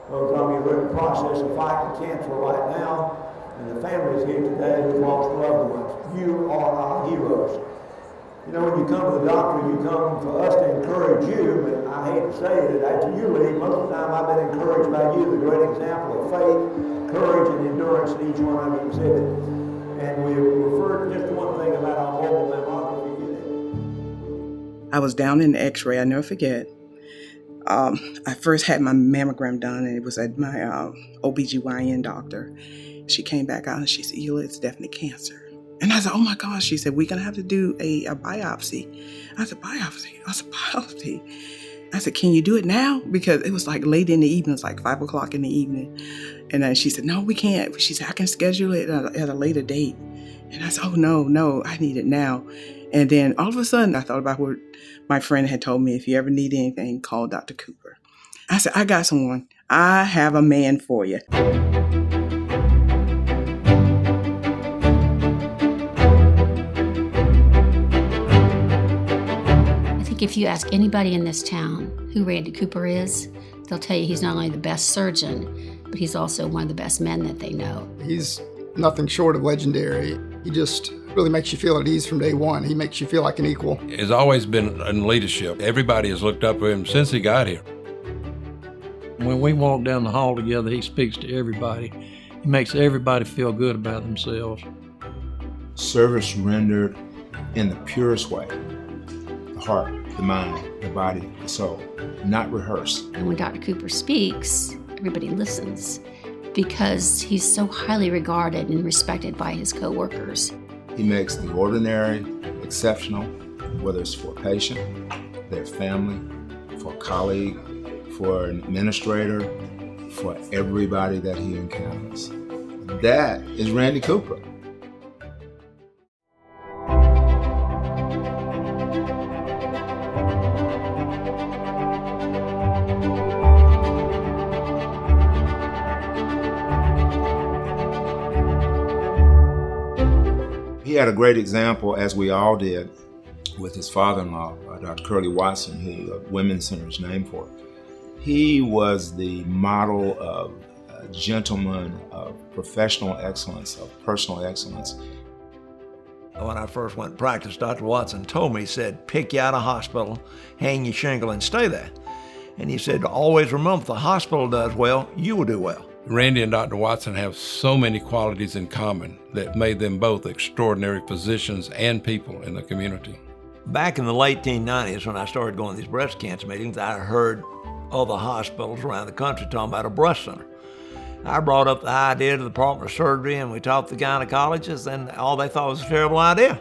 Well, Tommy, we're in the process of fighting cancer right now, and the families here today who've lost loved ones. You are our heroes. You know, when you come to the doctor, you come for us to encourage you, but I hate to say it, after you leave, most of the time I've been encouraged by you, the great example of faith, courage, and endurance that each one of you exhibit. And we referred just to one thing about our mobile mammography unit. I was down in the x-ray, I never forget. I first had my mammogram done, and it was at my OBGYN doctor. She came back out and she said, Eula, it's definitely cancer. And I said, oh my gosh. She said, we're going to have to do a biopsy. I said, biopsy? I said, biopsy? I said, can you do it now? Because it was like late in the evening. It was like 5 o'clock in the evening. And then she said, no, we can't. She said, I can schedule it at a later date. And I said, oh, no, I need it now. And then all of a sudden, I thought about what my friend had told me. If you ever need anything, call Dr. Cooper. I said, I got someone. I have a man for you. If you ask anybody in this town who Randy Cooper is, they'll tell you he's not only the best surgeon, but he's also one of the best men that they know. He's nothing short of legendary. He just really makes you feel at ease from day one. He makes you feel like an equal. He's always been in leadership. Everybody has looked up to him since he got here. When we walk down the hall together, he speaks to everybody. He makes everybody feel good about themselves. Service rendered in the purest way. The heart, the mind, the body, the soul, not rehearsed. And when Dr. Cooper speaks, everybody listens because he's so highly regarded and respected by his coworkers. He makes the ordinary exceptional, whether it's for a patient, their family, for a colleague, for an administrator, for everybody that he encounters. That is Randy Cooper. He had a great example, as we all did, with his father-in-law, Dr. Curly Watson, who Women's Center is named for. He was the model of a gentleman, of professional excellence, of personal excellence. When I first went to practice, Dr. Watson told me, he said, pick you out a hospital, hang your shingle, and stay there. And he said, always remember, if the hospital does well, you will do well. Randy and Dr. Watson have so many qualities in common that made them both extraordinary physicians and people in the community. Back in the late 1990s, when I started going to these breast cancer meetings, I heard other hospitals around the country talking about a breast center. I brought up the idea to the Department of Surgery, and we talked to the gynecologists, and all they thought was a terrible idea.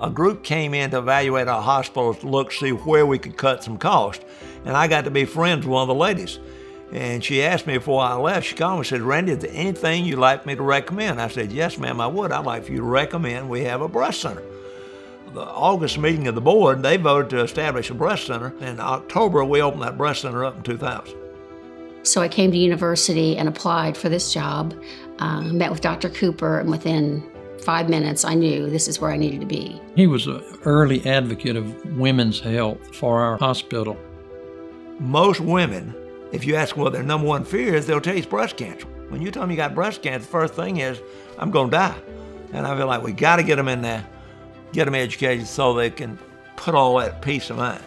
A group came in to evaluate our hospitals to look, see where we could cut some cost, and I got to be friends with one of the ladies. And she asked me before I left, she called me and said, Randy, is there anything you'd like me to recommend? I said, yes, ma'am, I would. I'd like for you to recommend we have a breast center. The August meeting of the board, they voted to establish a breast center. In October, we opened that breast center up in 2000. So I came to university and applied for this job, met with Dr. Cooper, and within 5 minutes, I knew this is where I needed to be. He was an early advocate of women's health for our hospital. Most women, if you ask them what their number one fear is, they'll tell you it's breast cancer. When you tell them you got breast cancer, the first thing is, I'm going to die. And I feel like we got to get them in there, get them educated so they can put all that peace of mind.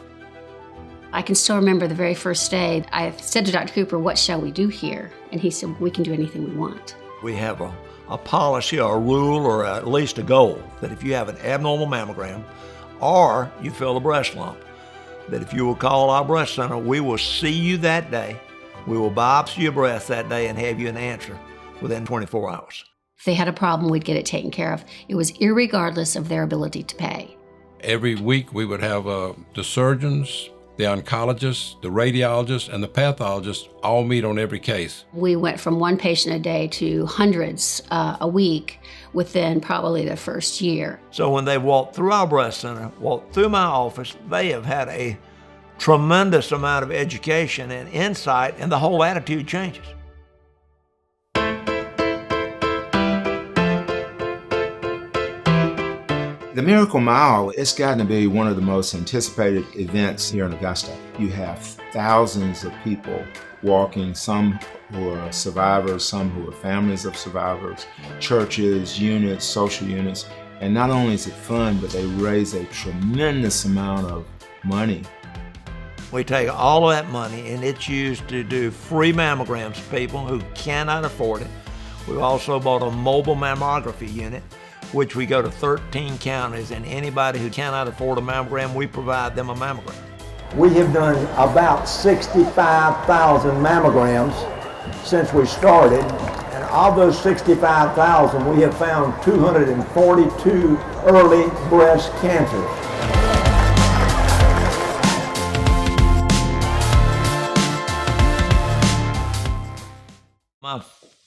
I can still remember the very first day, I said to Dr. Cooper, what shall we do here? And he said, we can do anything we want. We have a policy or a rule or at least a goal that if you have an abnormal mammogram or you feel a breast lump, that if you will call our breast center, we will see you that day, we will biopsy your breast that day and have you an answer within 24 hours. If they had a problem, we'd get it taken care of. It was irregardless of their ability to pay. Every week we would have the surgeons, the oncologists, the radiologists, and the pathologists all meet on every case. We went from one patient a day to hundreds a week within probably the first year. So when they walked through our breast center, walked through my office, they have had a tremendous amount of education and insight, and the whole attitude changes. The Miracle Mile, it's gotten to be one of the most anticipated events here in Augusta. You have thousands of people walking, some who are survivors, some who are families of survivors, churches, units, social units. And not only is it fun, but they raise a tremendous amount of money. We take all of that money and it's used to do free mammograms to people who cannot afford it. We've also bought a mobile mammography unit, which we go to 13 counties, and anybody who cannot afford a mammogram, we provide them a mammogram. We have done about 65,000 mammograms since we started, and of those 65,000, we have found 242 early breast cancers. My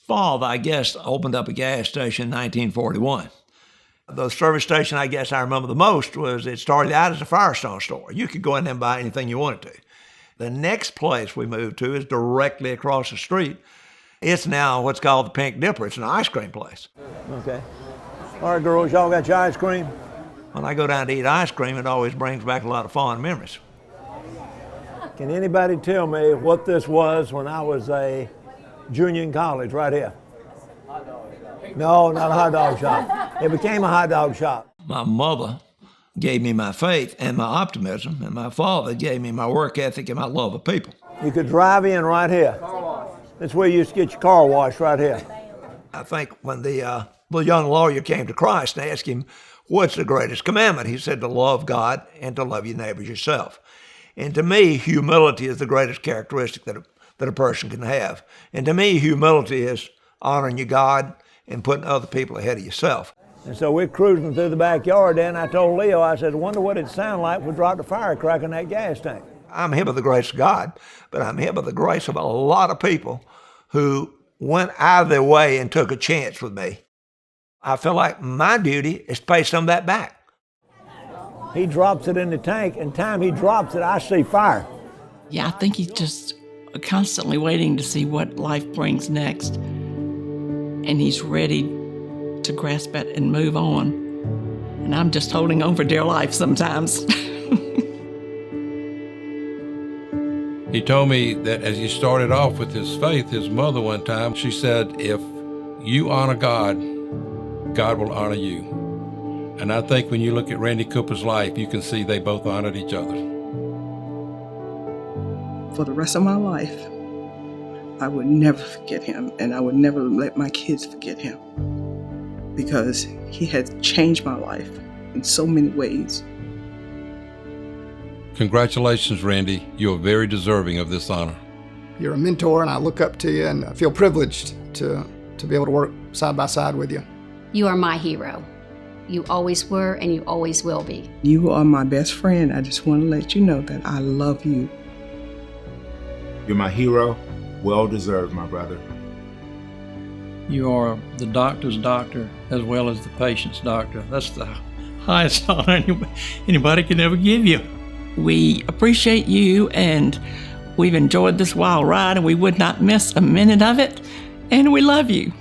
father, I guess, opened up a gas station in 1941. The service station I guess I remember the most was it started out as a Firestone store. You could go in there and buy anything you wanted to. The next place we moved to is directly across the street. It's now what's called the Pink Dipper. It's an ice cream place. Okay. All right, girls, y'all got your ice cream? When I go down to eat ice cream, it always brings back a lot of fond memories. Can anybody tell me what this was when I was a junior in college right here? No, not a hot dog shop. It became a hot dog shop. My mother gave me my faith and my optimism, and my father gave me my work ethic and my love of people. You could drive in right here. That's where you used to get your car washed, right here. I think when the young lawyer came to Christ and asked him, what's the greatest commandment? He said to love God and to love your neighbors yourself. And to me, humility is the greatest characteristic that a person can have. And to me, humility is honoring your God and putting other people ahead of yourself. And so we're cruising through the backyard there, and I told Leo, I said, wonder what it'd sound like if we dropped a firecracker in that gas tank. I'm here by the grace of God, but I'm here by the grace of a lot of people who went out of their way and took a chance with me. I feel like my duty is to pay some of that back. He drops it in the tank, and time he drops it, I see fire. Yeah, I think he's just constantly waiting to see what life brings next. And he's ready to grasp it and move on. And I'm just holding on for dear life sometimes. He told me that as he started off with his faith, his mother one time, she said, if you honor God, God will honor you. And I think when you look at Randy Cooper's life, you can see they both honored each other. For the rest of my life, I would never forget him, and I would never let my kids forget him, because he had changed my life in so many ways. Congratulations, Randy. You are very deserving of this honor. You're a mentor, and I look up to you, and I feel privileged to be able to work side by side with you. You are my hero. You always were, and you always will be. You are my best friend. I just want to let you know that I love you. You're my hero. Well deserved, my brother. You are the doctor's doctor as well as the patient's doctor. That's the highest honor anybody can ever give you. We appreciate you, and we've enjoyed this wild ride, and we would not miss a minute of it, and we love you.